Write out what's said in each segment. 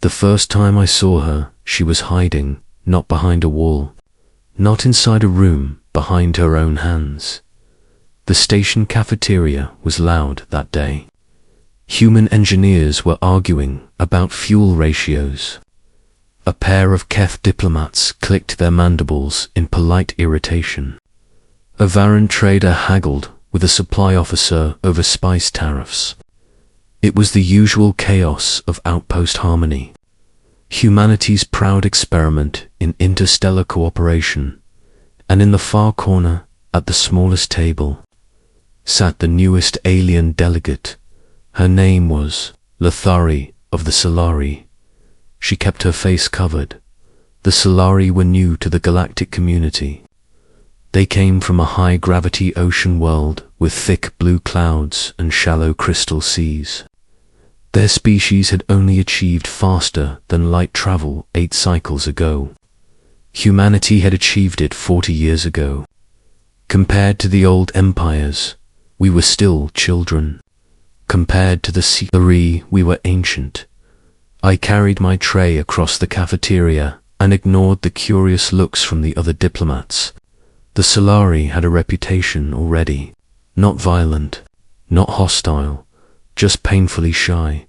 The first time I saw her, she was hiding, not behind a wall, not inside a room, behind her own hands. The station cafeteria was loud that day. Human engineers were arguing about fuel ratios. A pair of Kef diplomats clicked their mandibles in polite irritation. A Varan trader haggled with a supply officer over spice tariffs. It was the usual chaos of outpost harmony, humanity's proud experiment in interstellar cooperation, and in the far corner, at the smallest table, sat the newest alien delegate. Her name was Lothari of the Solari. She kept her face covered. The Solari were new to the galactic community. They came from a high-gravity ocean world with thick blue clouds and shallow crystal seas. Their species had only achieved faster than light travel 8 cycles ago. Humanity had achieved it 40 years ago. Compared to the old empires, we were still children. Compared to the Solari, we were ancient. I carried my tray across the cafeteria and ignored the curious looks from the other diplomats. The Solari had a reputation already. Not violent, not hostile, just painfully shy.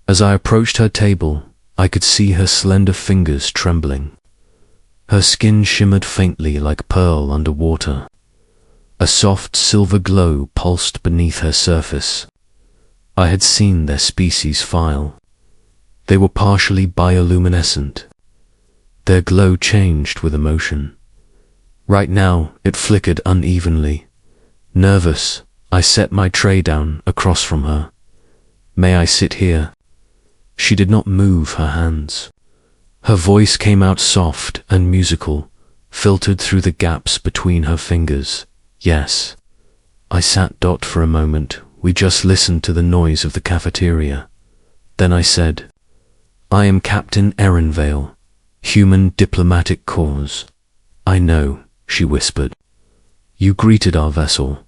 As I approached her table, I could see her slender fingers trembling. Her skin shimmered faintly like pearl under water. A soft silver glow pulsed beneath her surface. I had seen their species file. They were partially bioluminescent. Their glow changed with emotion. Right now, it flickered unevenly. Nervous, I set my tray down across from her. "May I sit here?" She did not move her hands. Her voice came out soft and musical, filtered through the gaps between her fingers. "Yes." I sat for a moment. We just listened to the noise of the cafeteria. Then I said, "I am Captain Erenvale, Human Diplomatic Corps." "I know," she whispered. "You greeted our vessel."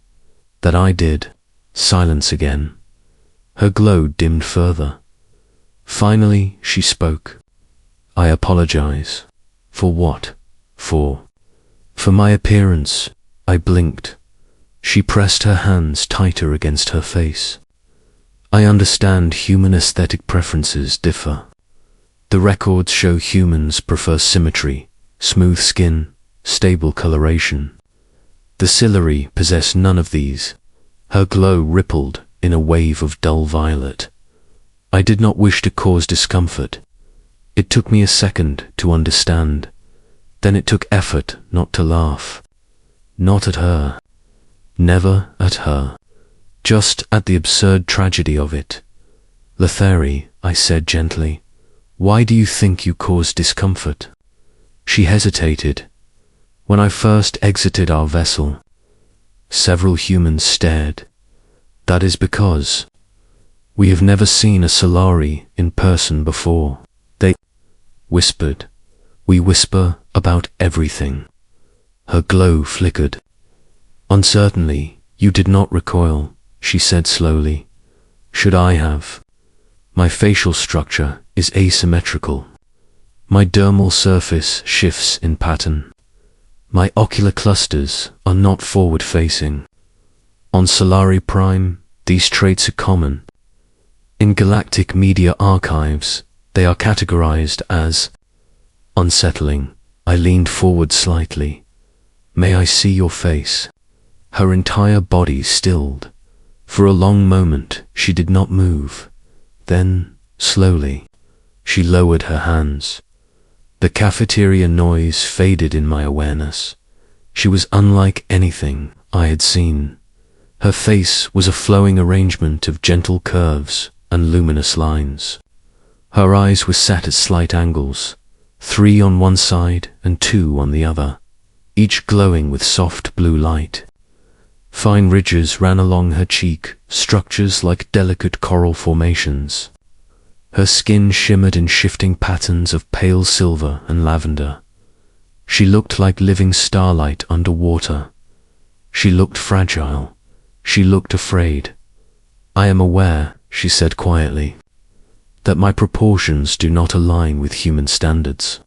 "That I did." Silence again. Her glow dimmed further. Finally, she spoke. "I apologize." "For what?" For my appearance." I blinked. She pressed her hands tighter against her face. "I understand human aesthetic preferences differ. The records show humans prefer symmetry, smooth skin, stable coloration. The Solari possess none of these." Her glow rippled in a wave of dull violet. I did not wish to cause discomfort. It took me a second to understand. Then it took effort not to laugh. Not at her. Never at her. Just at the absurd tragedy of it. "Lothari," I said gently, "why do you think you caused discomfort?" She hesitated. "When I first exited our vessel, several humans stared. That is because we have never seen a Solari in person before. They whispered. We whisper about everything." Her glow flickered. "Uncertainly, you did not recoil," she said slowly. "Should I have? My facial structure is asymmetrical. My dermal surface shifts in pattern. My ocular clusters are not forward-facing. On Solari Prime, these traits are common. In galactic media archives, they are categorized as unsettling." I leaned forward slightly. "May I see your face?" Her entire body stilled. For a long moment, she did not move. Then, slowly, she lowered her hands. The cafeteria noise faded in my awareness. She was unlike anything I had seen. Her face was a flowing arrangement of gentle curves and luminous lines. Her eyes were set at slight angles, 3 on one side and 2 on the other, each glowing with soft blue light. Fine ridges ran along her cheek, structures like delicate coral formations. Her skin shimmered in shifting patterns of pale silver and lavender. She looked like living starlight underwater. She looked fragile. She looked afraid. "I am aware," she said quietly. that my proportions do not align with human standards.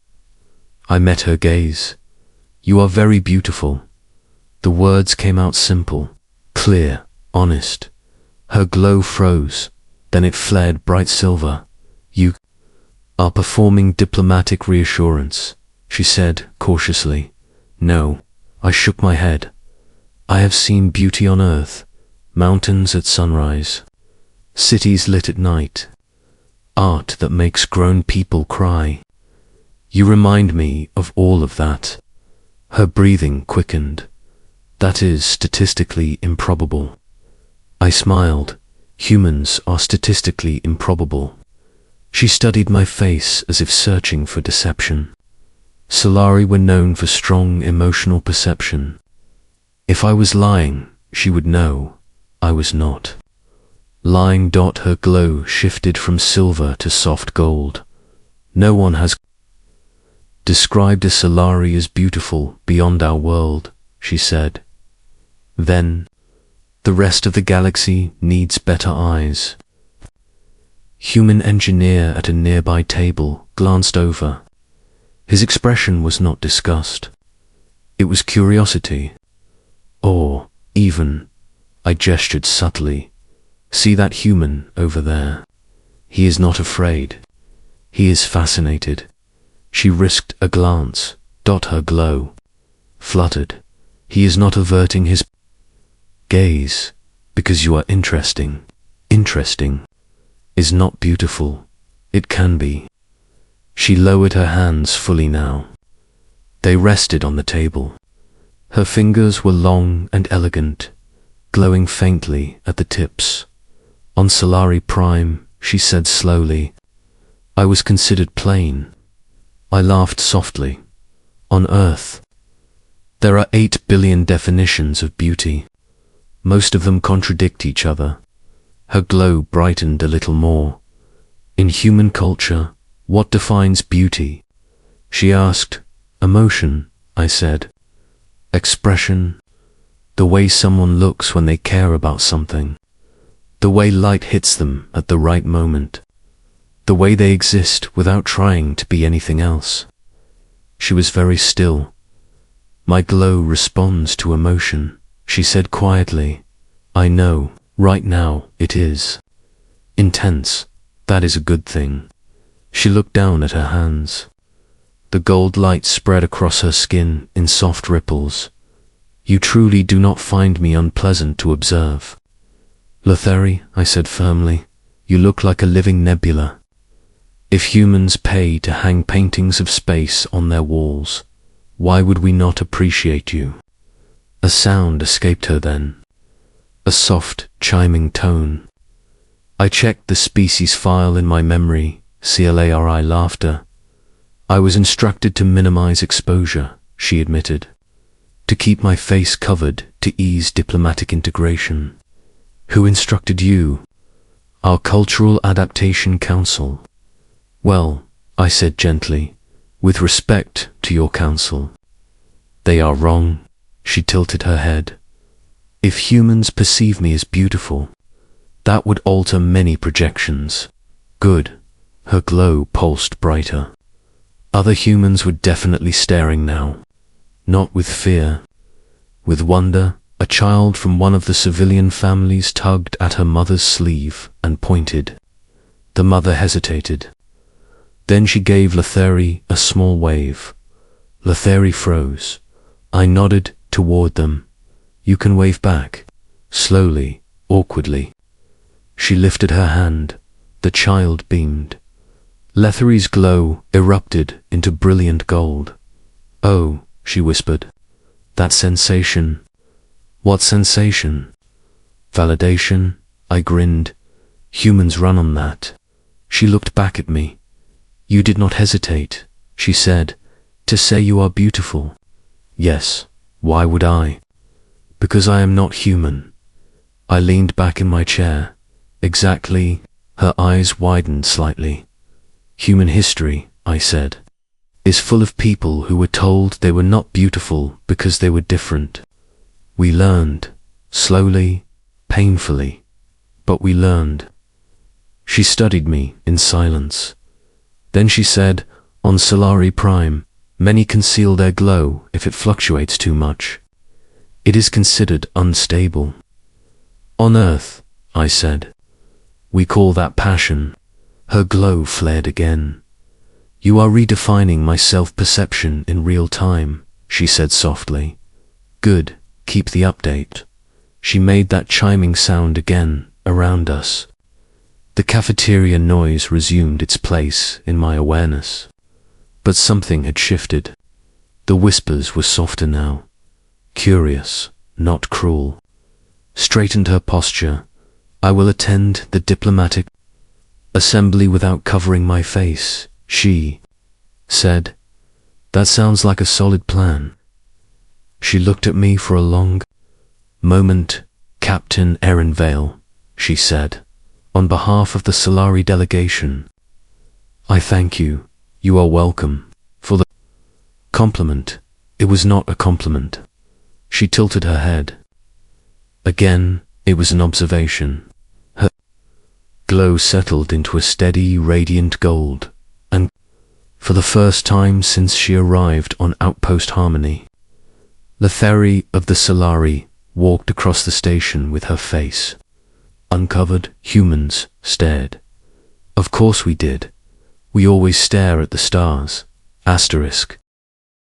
I met her gaze. "You are very beautiful." The words came out simple, clear, honest. Her glow froze, then it flared bright silver. "You are performing diplomatic reassurance," she said cautiously. "No," I shook my head. "I have seen beauty on earth, mountains at sunrise, cities lit at night, art that makes grown people cry. You remind me of all of that." Her breathing quickened. "That is statistically improbable." I smiled. "Humans are statistically improbable." She studied my face as if searching for deception. Solari were known for strong emotional perception. If I was lying, she would know I was not. Lying. Her glow shifted from silver to soft gold. "No one has described a Solari as beautiful beyond our world," she said. Then, "The rest of the galaxy needs better eyes." Human engineer at a nearby table glanced over. His expression was not disgust. It was curiosity. Or, even, I gestured subtly. "See that human over there? He is not afraid. He is fascinated." She risked a glance. Her glow fluttered. "He is not averting his gaze because you are interesting. Interesting is not beautiful. It can be." She lowered her hands fully now. They rested on the table. Her fingers were long and elegant, glowing faintly at the tips. "On Solari Prime," she said slowly, "I was considered plain." I laughed softly. "On Earth, there are 8 billion definitions of beauty. Most of them contradict each other." Her glow brightened a little more. "In human culture, what defines beauty?" she asked. "Emotion," I said. "Expression. The way someone looks when they care about something. The way light hits them at the right moment. The way they exist without trying to be anything else." She was very still. "My glow responds to emotion," she said quietly. "I know, right now, it is intense. That is a good thing." She looked down at her hands. The gold light spread across her skin in soft ripples. "You truly do not find me unpleasant to observe." "Letheri," I said firmly, "you look like a living nebula. If humans pay to hang paintings of space on their walls, why would we not appreciate you?" A sound escaped her then. A soft, chiming tone. I checked the species file in my memory. CLARI laughter. "I was instructed to minimize exposure," she admitted. "To keep my face covered to ease diplomatic integration." "Who instructed you?" "Our Cultural Adaptation Council." "Well," I said gently, "with respect to your council, they are wrong." She tilted her head. "If humans perceive me as beautiful, that would alter many projections." "Good." Her glow pulsed brighter. Other humans were definitely staring now. Not with fear. With wonder. A child from one of the civilian families tugged at her mother's sleeve and pointed. The mother hesitated. Then she gave Letheri a small wave. Letheri froze. I nodded toward them. "You can wave back." Slowly, awkwardly. She lifted her hand. The child beamed. Letheri's glow erupted into brilliant gold. "Oh," she whispered. "That sensation." "What sensation?" "Validation," I grinned. "Humans run on that." She looked back at me. "You did not hesitate," she said, "to say you are beautiful." "Yes, why would I?" "Because I am not human." I leaned back in my chair. "Exactly." Her eyes widened slightly. "Human history," I said, "is full of people who were told they were not beautiful because they were different. We learned, slowly, painfully, but we learned." She studied me in silence. Then she said, on Solari Prime, many conceal their glow if it fluctuates too much. It is considered unstable. On Earth, I said, we call that passion. Her glow flared again. You are redefining my self-perception in real time, she said softly. Good, keep the update. She made that chiming sound again, around us. The cafeteria noise resumed its place in my awareness. But something had shifted. The whispers were softer now. Curious, not cruel. Straightened her posture. I will attend the diplomatic assembly without covering my face, she said. That sounds like a solid plan. She looked at me for a long moment. Captain Vale, she said, on behalf of the Solari delegation. I thank you. You are welcome. For the compliment. It was not a compliment. She tilted her head. Again, it was an observation. Her glow settled into a steady, radiant gold, and for the first time since she arrived on Outpost Harmony, the ferry of the Solari walked across the station with her face uncovered. Humans stared. Of course we did. We always stare at the stars. Asterisk.